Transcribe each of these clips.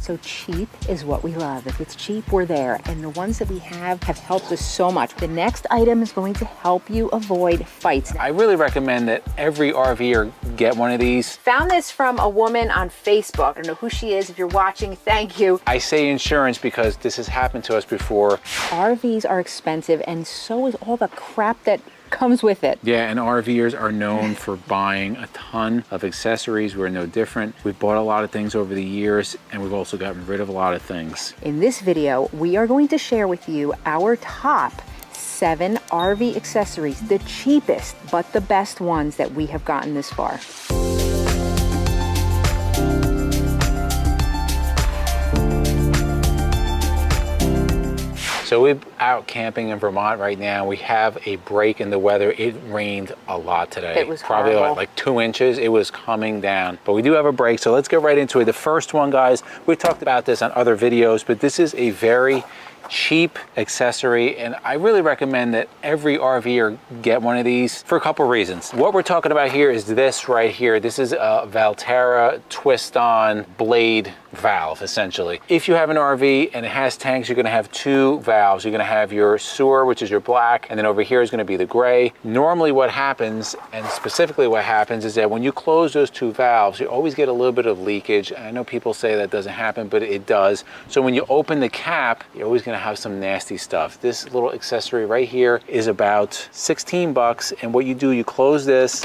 So cheap is what we love. If it's cheap, we're there. And the ones that we have helped us so much. The next item is going to help you avoid fights. I really recommend that every RVer get one of these. Found this from a woman on Facebook. I don't know who she is. If you're watching, thank you. I say insurance because this has happened to us before. RVs are expensive, and so is all the crap that comes with it. Yeah, and RVers are known for buying a ton of accessories. We're no different. We've bought a lot of things over the years, and we've also gotten rid of a lot of things. In this video, we are going to share with you our top 7 RV accessories, the cheapest but the best ones that we have gotten this far. So we're out camping in Vermont right now. We have a break in the weather. It rained a lot today. It was probably horrible. like 2 inches. It was coming down. But we do have a break, so let's get right into it. The first one, guys, we talked about this on other videos, but this is a very cheap accessory, and I really recommend that every RVer get one of these for a couple reasons. What we're talking about here is this right here. This is a Valterra twist-on blade valve, essentially. If you have an RV and it has tanks, you're going to have 2 valves. You're going to have your sewer, which is your black, and then over here is going to be the gray. Normally what happens, and specifically what happens, is that when you close those 2 valves, you always get a little bit of leakage. I know people say that doesn't happen, but it does. So when you open the cap, you're always going to have some nasty stuff. This little accessory right here is about 16 bucks, and what you do, you close this.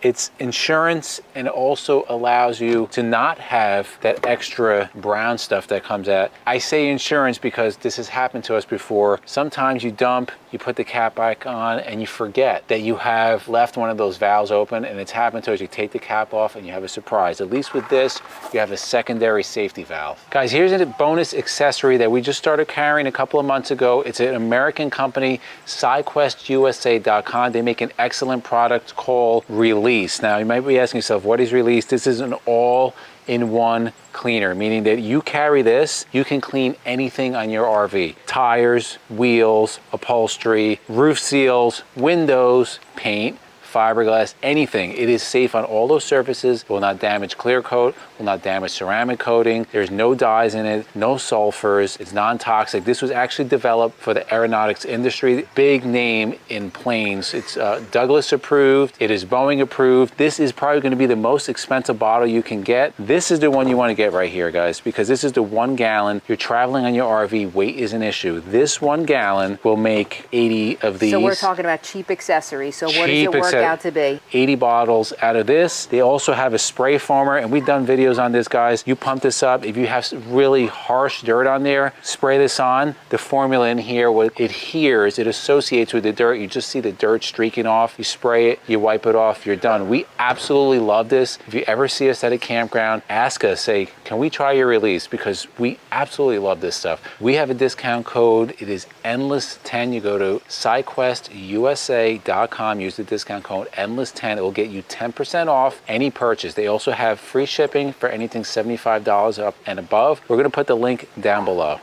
It's insurance, and it also allows you to not have that extra brown stuff that comes out. I say insurance because this has happened to us before. Sometimes you dump, you put the cap back on, and you forget that you have left one of those valves open, and it's happened to us. You take the cap off and you have a surprise. At least with this, you have a secondary safety valve. Guys, here's a bonus accessory that we just started carrying a couple of months ago. It's an American company, SideQuestUSA.com. They make an excellent product called Release. Now, you might be asking yourself, what is Release? This is an all-in-one cleaner, meaning that you carry this, you can clean anything on your RV. Tires, wheels, upholstery, roof seals, windows, paint, fiberglass, anything. It is safe on all those surfaces. It will not damage clear coat, will not damage ceramic coating. There's no dyes in it, no sulfurs. It's non-toxic. This was actually developed for the aeronautics industry. Big name in planes. It's Douglas approved. It is Boeing approved. This is probably going to be the most expensive bottle you can get. This is the one you want to get right here, guys, because this is the 1 gallon. You're traveling on your RV, weight is an issue. This 1 gallon will make 80 of these. So we're talking about cheap accessories. So what does it work out to be? 80 bottles out of this. They also have a spray foamer, and we've done videos on this, guys. You pump this up. If you have really harsh dirt on there, spray this on. The formula in here, what it adheres, it associates with the dirt. You just see the dirt streaking off. You spray it, you wipe it off, you're done. We absolutely love this. If you ever see us at a campground, ask us, say, can we try your Release? Because we absolutely love this stuff. We have a discount code. It is Endless10. You go to SideQuestUSA.com, use the discount code Endless10. It will get you 10% off any purchase. They also have free shipping for anything $75 up and above. We're going to put the link down below.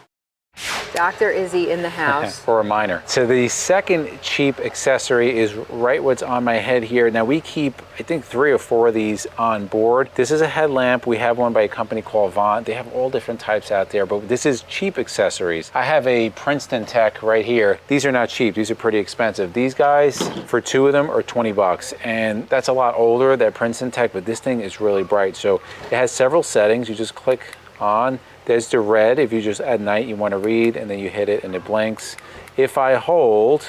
Dr. Izzy in the house. For a minor. So the second cheap accessory is right what's on my head here. Now we keep, I think, 3 or 4 of these on board. This is a headlamp. We have one by a company called Vaunt. They have all different types out there, but this is cheap accessories. I have a Princeton Tech right here. These are not cheap. These are pretty expensive. These guys, for 2 of them, are 20 bucks. And that's a lot older, that Princeton Tech, but this thing is really bright. So it has several settings. You just click on. There's the red if you just at night you want to read, and then you hit it and it blinks. If I hold,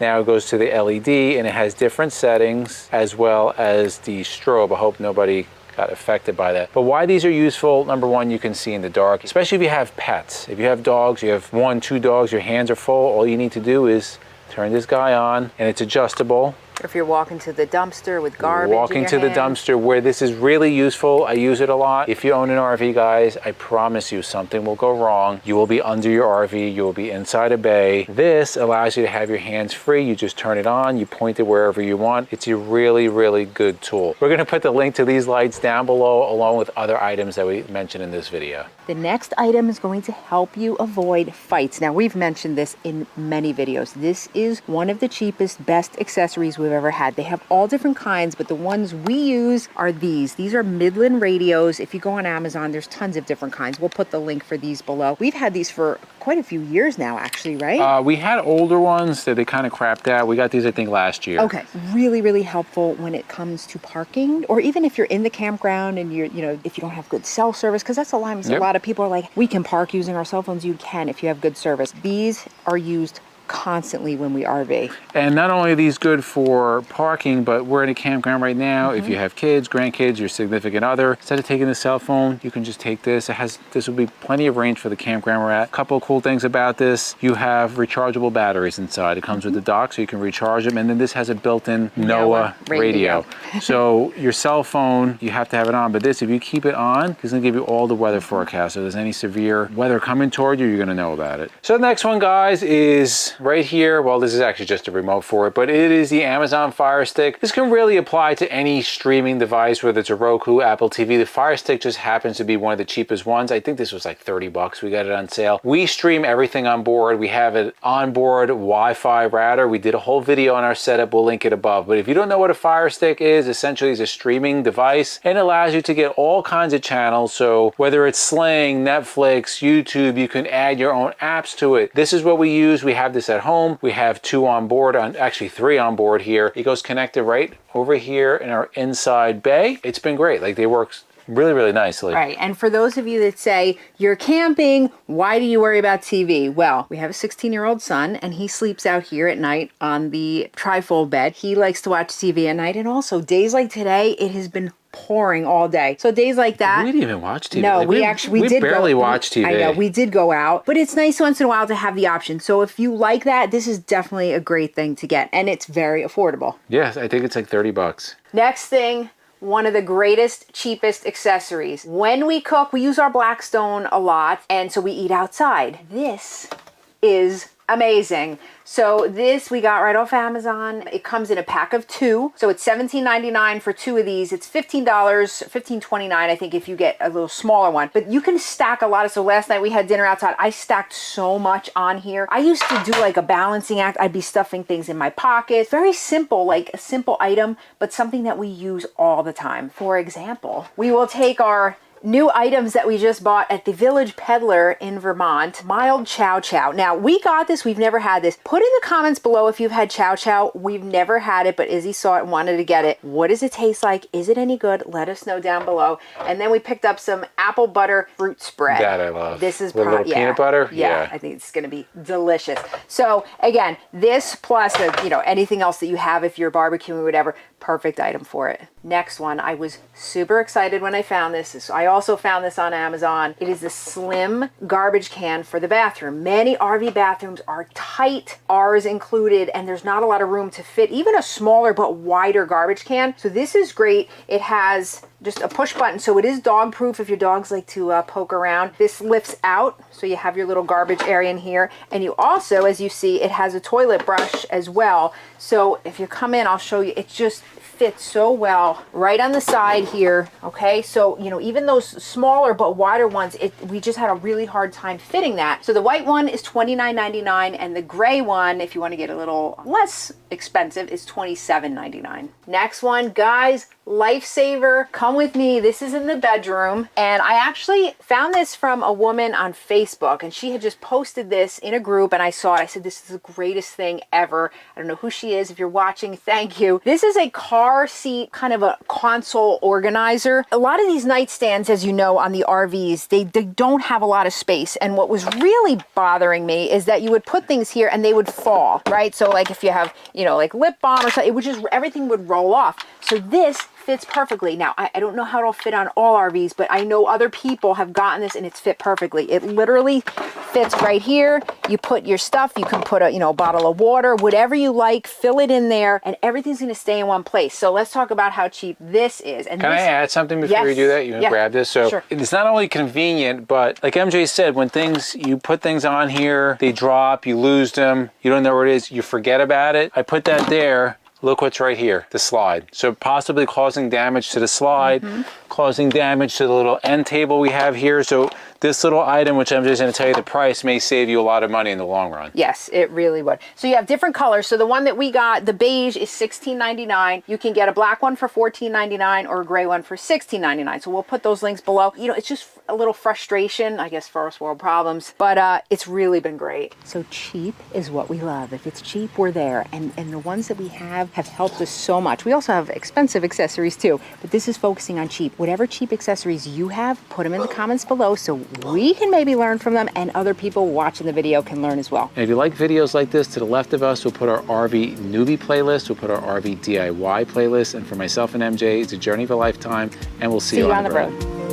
now it goes to the LED, and it has different settings as well as the strobe. I hope nobody got affected by that. But why these are useful, number one, you can see in the dark, especially if you have pets. If you have dogs, you have 1, 2 dogs, your hands are full, all you need to do is turn this guy on, and it's adjustable. If you're walking to the dumpster with garbage Walking to the dumpster, where this is really useful. I use it a lot. If you own an RV, guys, I promise you something will go wrong. You will be under your RV. You will be inside a bay. This allows you to have your hands free. You just turn it on. You point it wherever you want. It's a really, really good tool. We're going to put the link to these lights down below, along with other items that we mentioned in this video. The next item is going to help you avoid fights. Now, we've mentioned this in many videos. This is one of the cheapest, best accessories we've ever had. They have all different kinds, but the ones we use are these. These are Midland radios. If you go on Amazon, there's tons of different kinds. We'll put the link for these below. We've had these for quite a few years now, actually, right? We had older ones that they kind of crapped out. We got these, I think, last year. Okay, really, really helpful when it comes to parking, or even if you're in the campground and you're, if you don't have good cell service, because that's a lot. A lot of people are like, we can park using our cell phones. You can if you have good service. These are used constantly when we RV. And not only are these good for parking, but we're in a campground right now. If you have kids, grandkids, your significant other, instead of taking the cell phone, you can just take this. This will be plenty of range for the campground we're at. A couple of cool things about this: you have rechargeable batteries inside. It comes with the dock, so you can recharge them. And then this has a built-in NOAA radio. So your cell phone, you have to have it on. But this, if you keep it on, it's going to give you all the weather forecast. So if there's any severe weather coming toward you, you're going to know about it. So the next one, guys, is right here. Well, this is actually just a remote for it, but it is the Amazon Fire Stick. This can really apply to any streaming device, whether it's a Roku, Apple TV. The Fire Stick just happens to be one of the cheapest ones. I think this was like 30 bucks. We got it on sale. We stream everything on board. We have an onboard Wi-Fi router. We did a whole video on our setup. We'll link it above. But if you don't know what a Fire Stick is, essentially it's a streaming device and it allows you to get all kinds of channels. So whether it's Sling, Netflix, YouTube, you can add your own apps to it. This is what we use. We have this at home. We have 2 on board, actually 3 on board here. It goes connected right over here in our inside bay. It's been great. Like, they work really, really nicely. Right. And for those of you that say, you're camping, why do you worry about TV? Well, we have a 16-year-old son, and he sleeps out here at night on the trifold bed. He likes to watch TV at night. And also, days like today, it has been pouring all day. So days like that. We didn't even watch TV. No, like, we did barely watch TV. I know, we did go out, but it's nice once in a while to have the option. So if you like that, this is definitely a great thing to get, and it's very affordable. Yes, I think it's like 30 bucks. Next thing, one of the greatest, cheapest accessories. When we cook, we use our Blackstone a lot, and so we eat outside. This is amazing. So this we got right off Amazon. It comes in a pack of 2. So it's $17.99 for 2 of these. It's $15, $15.29 I think if you get a little smaller one. But you can stack a lot of, so last night we had dinner outside. I stacked so much on here. I used to do like a balancing act. I'd be stuffing things in my pockets. Very simple, like a simple item, but something that we use all the time. For example, we will take our new items that we just bought at the Village Peddler in Vermont. Mild Chow Chow. Now, we got this. We've never had this. Put in the comments below if you've had Chow Chow. We've never had it, but Izzy saw it and wanted to get it. What does it taste like? Is it any good? Let us know down below. And then we picked up some apple butter fruit spread. That I love. This is with a little peanut butter? Yeah, I think it's going to be delicious. So, again, this plus, anything else that you have if you're barbecuing or whatever, perfect item for it. Next one, I was super excited when I found this. I also found this on Amazon. It is the slim garbage can for the bathroom. Many RV bathrooms are tight, ours included, and there's not a lot of room to fit even a smaller but wider garbage can. So this is great. It has just a push button, so it is dog proof if your dogs like to poke around. This lifts out, so you have your little garbage area in here. And you also, as you see, it has a toilet brush as well. So if you come in, I'll show you, it just fits so well right on the side here. Okay, so even those smaller but wider ones, we just had a really hard time fitting that. So the white one is $29.99 and the gray one, if you want to get a little less expensive, is $27.99. Next one, guys, lifesaver. Come with me. This is in the bedroom, and I actually found this from a woman on Facebook, and she had just posted this in a group, and I saw it. I said, this is the greatest thing ever. I don't know who she is. If you're watching, thank you. This is a car seat, kind of a console organizer. A lot of these nightstands, as you know, on the RVs, they don't have a lot of space, and what was really bothering me is that you would put things here and they would fall, right? So like if you have, like lip balm or something, it would just, everything would roll off. So this fits perfectly. Now, I don't know how it'll fit on all RVs, but I know other people have gotten this and it's fit perfectly. It literally fits right here. You put your stuff, you can put a bottle of water, whatever you like, fill it in there, and everything's going to stay in one place. So let's talk about how cheap this is. And Can I add something before you do that? You can grab this. So sure. It's not only convenient, but like MJ said, when you put things on here, they drop, you lose them, you don't know where it is, you forget about it. I put that there. look what's right here, the slide. So possibly causing damage to the slide, causing damage to the little end table we have here. So this little item, which I'm just going to tell you the price, may save you a lot of money in the long run. Yes, it really would. So you have different colors. So the one that we got, the beige, is $16.99. You can get a black one for $14.99 or a gray one for $16.99. So we'll put those links below. You know, it's just a little frustration, I guess, first world problems, but it's really been great. So cheap is what we love. If it's cheap, we're there. And the ones that we have helped us so much. We also have expensive accessories too, but this is focusing on cheap. Whatever cheap accessories you have, put them in the comments below so we can maybe learn from them and other people watching the video can learn as well. And if you like videos like this, to the left of us, we'll put our RV newbie playlist, we'll put our RV DIY playlist, and for myself and MJ, it's a journey of a lifetime, and we'll see you on the road.